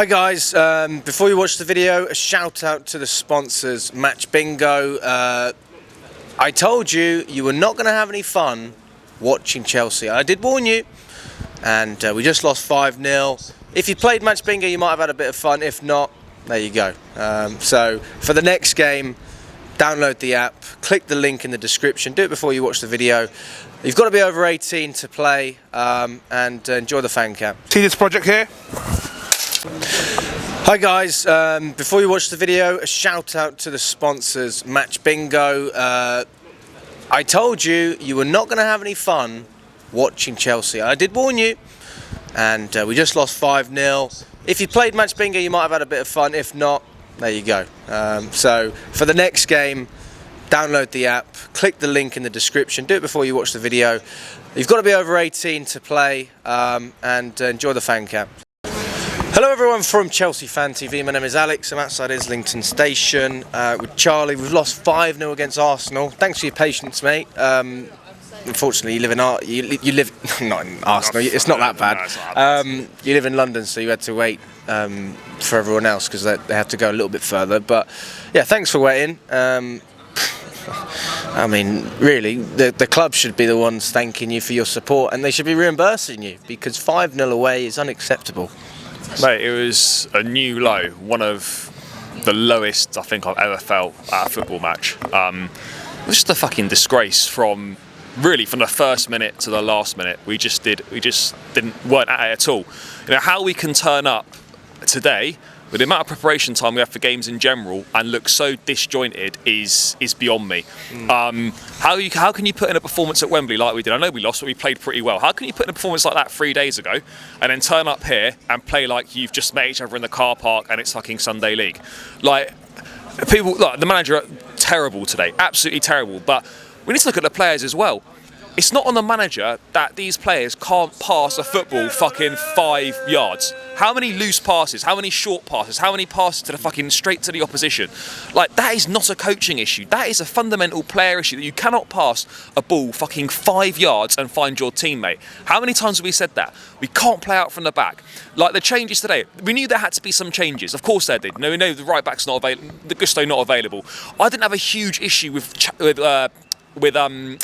Hi guys, before you watch the video, a shout out to the sponsors, Match Bingo. I told you were not going to have any fun watching Chelsea. I did warn you, and we just lost 5-0. If you played Match Bingo, you might have had a bit of fun. If not, there you go. So for the next game, download the app, click the link in the description, do it before you watch the video. You've got to be over 18 to play, and enjoy the fan cam. See this project here? Hi guys, before you watch the video, a shout out to the sponsors, Match Bingo. I told you were not going to have any fun watching Chelsea. I did warn you, and we just lost 5-0. If you played Match Bingo, you might have had a bit of fun. If not, there you go. So for the next game, download the app, click the link in the description, do it before you watch the video. You've got to be over 18 to play, and enjoy the fan cam. Hello everyone from Chelsea Fan TV, my name is Alex, I'm outside Islington Station with Charlie. We've lost 5-0 against Arsenal. Thanks for your patience, mate. Unfortunately, you live not in Arsenal, it's not that bad. You live in London, so you had to wait for everyone else because they had to go a little bit further. But yeah, thanks for waiting. I mean, really, the club should be the ones thanking you for your support, and they should be reimbursing you because 5-0 away is unacceptable. Mate, it was a new low, one of the lowest I think I've ever felt at a football match. It was just a fucking disgrace from the first minute to the last minute. We just weren't at it at all. You know, how we can turn up today with the amount of preparation time we have for games in general and look so disjointed is beyond me. How can you put in a performance at Wembley like we did? I know we lost, but we played pretty well. How can you put in a performance like that 3 days ago and then turn up here and play like you've just met each other in the car park and it's fucking Sunday League? Like, people, like the manager, terrible today, absolutely terrible. But we need to look at the players as well. It's not on the manager that these players can't pass a football fucking 5 yards. How many loose passes, how many short passes, how many passes to the fucking straight to the opposition? Like, that is not a coaching issue. That is a fundamental player issue that you cannot pass a ball fucking 5 yards and find your teammate. How many times have we said that? We can't play out from the back. Like the changes today, we knew there had to be some changes. Of course there did. No, we know the right back's not available, the Gusto not available. I didn't have a huge issue with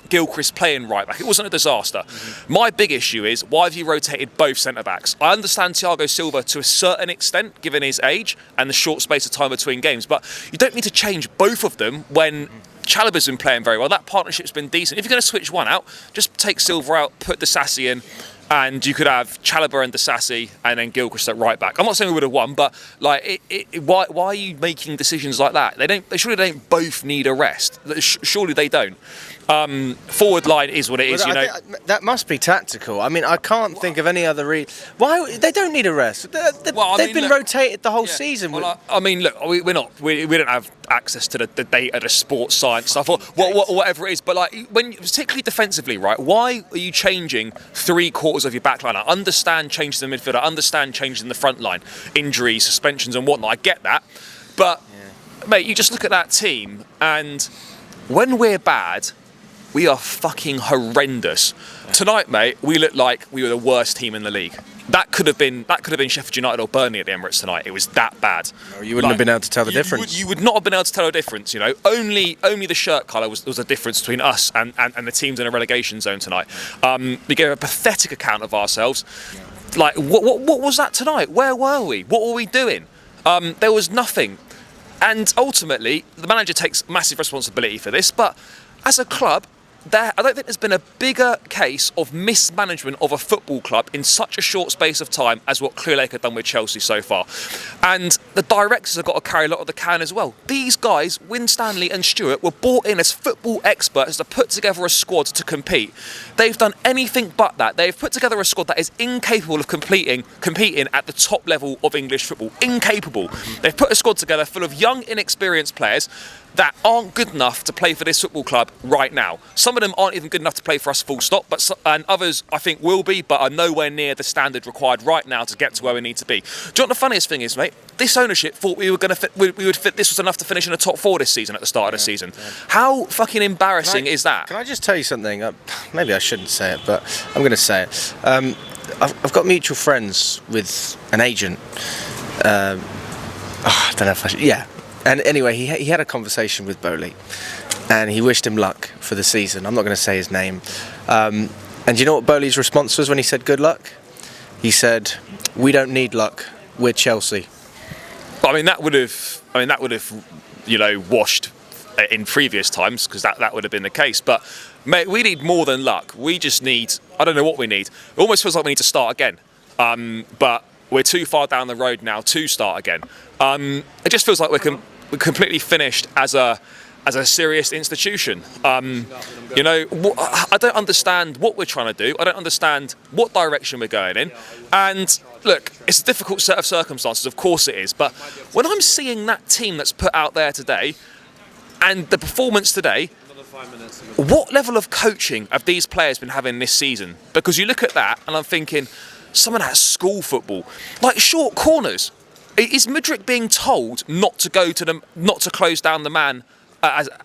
Gilchrist playing right back. It wasn't a disaster. My big issue is, why have you rotated both centre backs? I understand Thiago Silva to a certain extent, given his age and the short space of time between games, but you don't need to change both of them when Chalobah's been playing very well. That partnership's been decent. If you're going to switch one out, just take Silva out, put Disasi in, and you could have Chalobah and Disasi and then Gilchrist at right back. I'm not saying we would have won, but like, why are you making decisions like that? They surely don't both need a rest. Surely they don't. Forward line is what it is, you know. That must be tactical. I mean, I can't think of any other reason. Why they don't need a rest? They've been rotated the whole season. Well, I mean, look, we don't have access to the data, the sports science stuff, or whatever it is. But like, particularly defensively, right? Why are you changing 3/4 of your back line? I understand changes in the midfield. I understand changes in the front line, injuries, suspensions, and whatnot. I get that, but mate, you just look at that team, and when we're bad, we are fucking horrendous. Tonight, mate, we looked like we were the worst team in the league. That could have been Sheffield United or Burnley at the Emirates tonight. It was that bad. No, you wouldn't have been able to tell the difference. You would not have been able to tell the difference. You know, only the shirt colour was a difference between us and the teams in a relegation zone tonight. We gave a pathetic account of ourselves. Like, what was that tonight? Where were we? What were we doing? There was nothing. And ultimately, the manager takes massive responsibility for this. But as a club, I don't think there's been a bigger case of mismanagement of a football club in such a short space of time as what Clearlake have done with Chelsea so far. And the directors have got to carry a lot of the can as well. These guys, Winstanley and Stewart, were brought in as football experts to put together a squad to compete. They've done anything but that. They've put together a squad that is incapable of competing at the top level of English football. Incapable. They've put a squad together full of young, inexperienced players that aren't good enough to play for this football club right now. Some of them aren't even good enough to play for us full stop, and others I think will be, but are nowhere near the standard required right now to get to where we need to be. Do you know what the funniest thing is, mate? This ownership thought we would fit. This was enough to finish in the top 4 this season at the start of the season. Yeah. How fucking embarrassing is that? Can I just tell you something? Maybe I shouldn't say it, but I'm going to say it. I've got mutual friends with an agent. I don't know if I should. Yeah. And anyway, he had a conversation with Bowley, and he wished him luck for the season. I'm not going to say his name. And do you know what Bowley's response was when he said good luck? He said, "We don't need luck. We're Chelsea." But I mean, that would have, washed in previous times, because that would have been the case. But mate, we need more than luck. We just need, I don't know what we need. It almost feels like we need to start again. But we're too far down the road now to start again. It just feels like we're completely finished as a serious institution. I don't understand what we're trying to do. I don't understand what direction we're going in. And look, it's a difficult set of circumstances, of course it is. But when I'm seeing that team that's put out there today, and the performance today, what level of coaching have these players been having this season? Because you look at that and I'm thinking, some of that school football, like short corners. Is Mudryk being told not to close down the man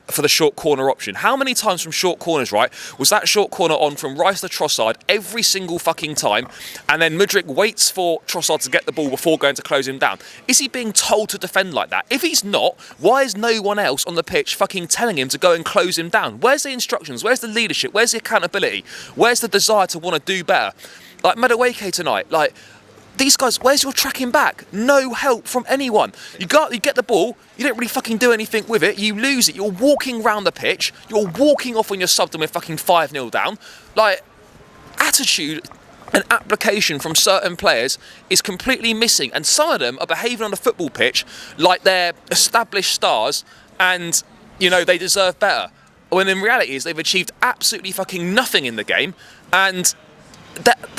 for the short corner option? How many times from short corners, right, was that short corner on from Rice to Trossard every single fucking time, and then Mudryk waits for Trossard to get the ball before going to close him down? Is he being told to defend like that? If he's not, why is no one else on the pitch fucking telling him to go and close him down? Where's the instructions? Where's the leadership? Where's the accountability? Where's the desire to want to do better? Like Madueke tonight, like, these guys, where's your tracking back? No help from anyone. You get the ball, you don't really fucking do anything with it, you lose it, you're walking round the pitch, you're walking off when you're subbed and we're fucking 5-0 down. Like, attitude and application from certain players is completely missing, and some of them are behaving on the football pitch like they're established stars and, they deserve better. When in reality is they've achieved absolutely fucking nothing in the game, and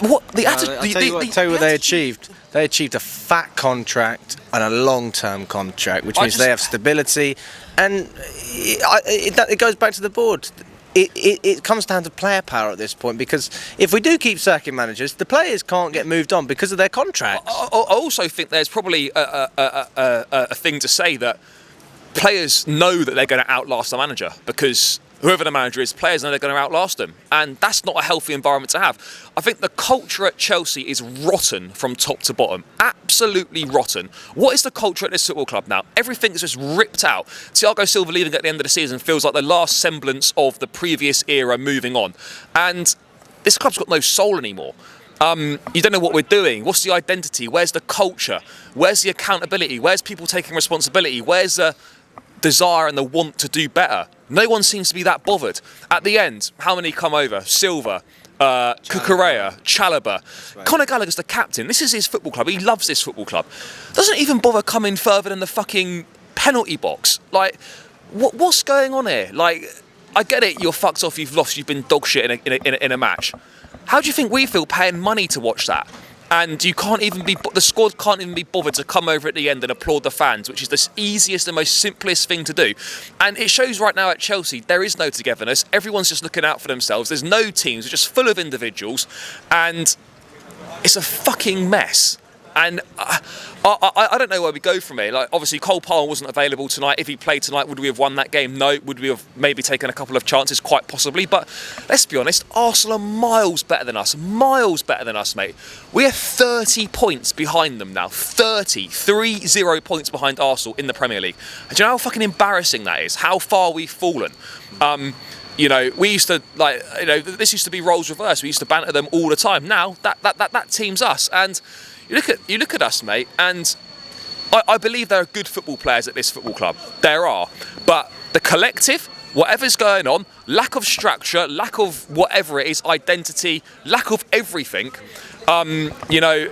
I'll tell you what they achieved. They achieved a fat contract and a long-term contract, which means they have stability, and it goes back to the board. It comes down to player power at this point, because if we do keep sacking managers, the players can't get moved on because of their contracts. I also think there's probably a thing to say that players know that they're going to outlast the manager, because whoever the manager is, players know they're going to outlast them. And that's not a healthy environment to have. I think the culture at Chelsea is rotten from top to bottom. Absolutely rotten. What is the culture at this football club now? Everything's just ripped out. Thiago Silva leaving at the end of the season feels like the last semblance of the previous era moving on. And this club's got no soul anymore. You don't know what we're doing. What's the identity? Where's the culture? Where's the accountability? Where's people taking responsibility? Where's the desire and the want to do better? No one seems to be that bothered. At the end, how many come over? Silva, Cucurella, Chalobah. Right. Conor Gallagher's the captain. This is his football club. He loves this football club. Doesn't even bother coming further than the fucking penalty box. Like, what's going on here? Like, I get it, you're fucked off, you've lost, you've been dog shit in a match. How do you think we feel paying money to watch that? And the squad can't even be bothered to come over at the end and applaud the fans, which is the easiest and most simplest thing to do. And it shows right now at Chelsea, there is no togetherness. Everyone's just looking out for themselves. There's no teams, it's just full of individuals. And it's a fucking mess. And I don't know where we go from here. Like, obviously, Cole Palmer wasn't available tonight. If he played tonight, would we have won that game? No. Would we have maybe taken a couple of chances? Quite possibly. But let's be honest, Arsenal are miles better than us. Miles better than us, mate. We are 30 points behind them now. 30 points behind Arsenal in the Premier League. And do you know how fucking embarrassing that is? How far we've fallen. We used to, this used to be roles reversed. We used to banter them all the time. Now, that team's us. And you look at us, mate, and I believe there are good football players at this football club. There are. But the collective, whatever's going on, lack of structure, lack of whatever it is, identity, lack of everything, we're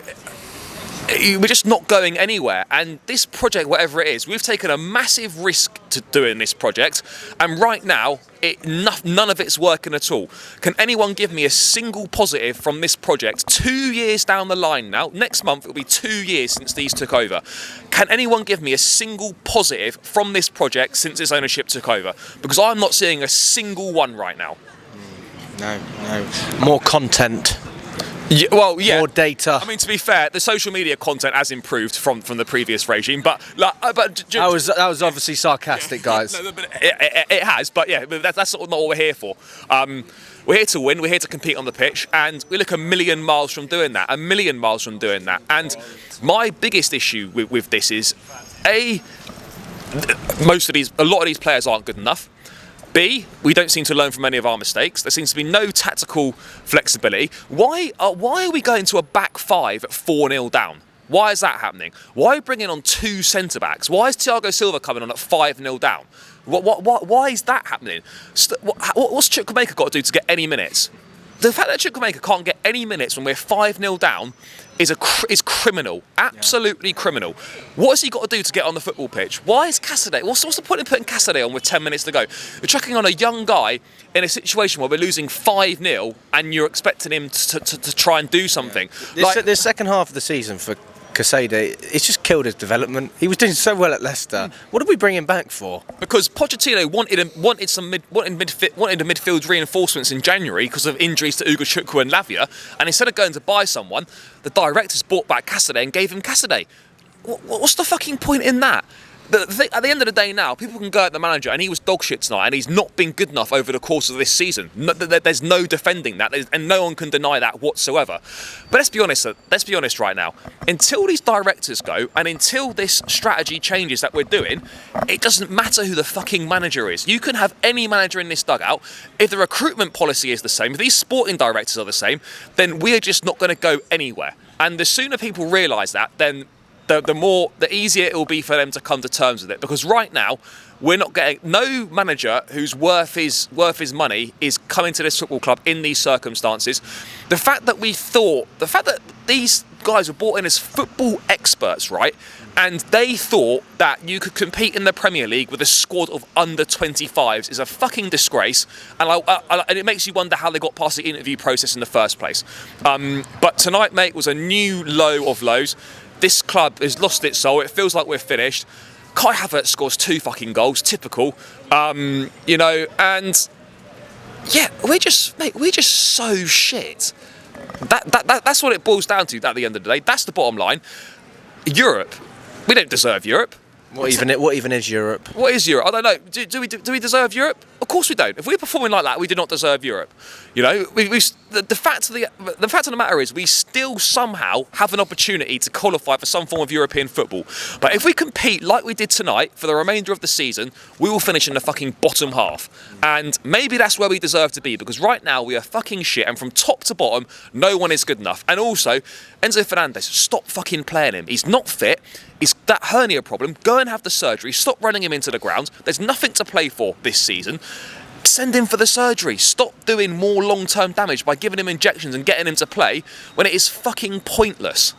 just not going anywhere. And this project, whatever it is, we've taken a massive risk to doing this project, and right now none of it's working at all. Can anyone give me a single positive from this project 2 years down the line now? Next month it'll be 2 years since these took over. Can anyone give me a single positive from this project since its ownership took over? Because I'm not seeing a single one right now. No. More content. Yeah, well, yeah. More data. I mean, to be fair, the social media content has improved from the previous regime, but that was obviously sarcastic, guys. No, but it has, but yeah, that's not what we're here for. We're here to win. We're here to compete on the pitch, and we look a million miles from doing that. And my biggest issue with this is a lot of these players aren't good enough. B, we don't seem to learn from any of our mistakes. There seems to be no tactical flexibility. Why are we going to a back five at 4-0 down? Why is that happening? Why are we bringing on 2 centre-backs? Why is Thiago Silva coming on at 5-0 down? Why is that happening? What's Chukwuemeka got to do to get any minutes? The fact that Chukwuemeka can't get any minutes when we're 5-0 down is criminal, absolutely criminal. What has he got to do to get on the football pitch? Why is Cassidy? What's the point in putting Cassidy on with 10 minutes to go? You're chucking on a young guy in a situation where we're losing 5-0 and you're expecting him to try and do something. The second half of the season for Casade, it's just killed his development. He was doing so well at Leicester. What did we bring him back for? Because Pochettino wanted midfield reinforcements in January because of injuries to Ugo Chukwu and Lavia, and instead of going to buy someone, the directors bought back Cassidy and gave him Cassidy. What's the fucking point in that? At the end of the day now, people can go at the manager, and he was dog shit tonight, and he's not been good enough over the course of this season. There's no defending that, and no one can deny that whatsoever. But let's be honest right now. Until these directors go, and until this strategy changes that we're doing, it doesn't matter who the fucking manager is. You can have any manager in this dugout. If the recruitment policy is the same, if these sporting directors are the same, then we're just not going to go anywhere. And the sooner people realise that, then the easier it will be for them to come to terms with it. Because right now, we're not getting no manager who's worth his money is coming to this football club in these circumstances. The fact that these guys were brought in as football experts, right? And they thought that you could compete in the Premier League with a squad of under 25s is a fucking disgrace, and it makes you wonder how they got past the interview process in the first place. But tonight, mate, was a new low of lows. This club has lost its soul. It feels like we're finished. Kai Havertz scores 2 fucking goals, typical. And yeah, we're just so shit. That's what it boils down to at the end of the day. That's the bottom line. Europe, we don't deserve Europe. What even is Europe? What is Europe? I don't know. Do we deserve Europe? Of course we don't. If we're performing like that, we do not deserve Europe. You know, the fact of the matter is, we still somehow have an opportunity to qualify for some form of European football. But if we compete like we did tonight for the remainder of the season, we will finish in the fucking bottom half. And maybe that's where we deserve to be, because right now we are fucking shit, and from top to bottom, no one is good enough. And also, Enzo Fernandez, stop fucking playing him. He's not fit. He's that hernia problem. Go and have the surgery. Stop running him into the ground. There's nothing to play for this season. Send him for the surgery. Stop doing more long-term damage by giving him injections and getting him to play when it is fucking pointless.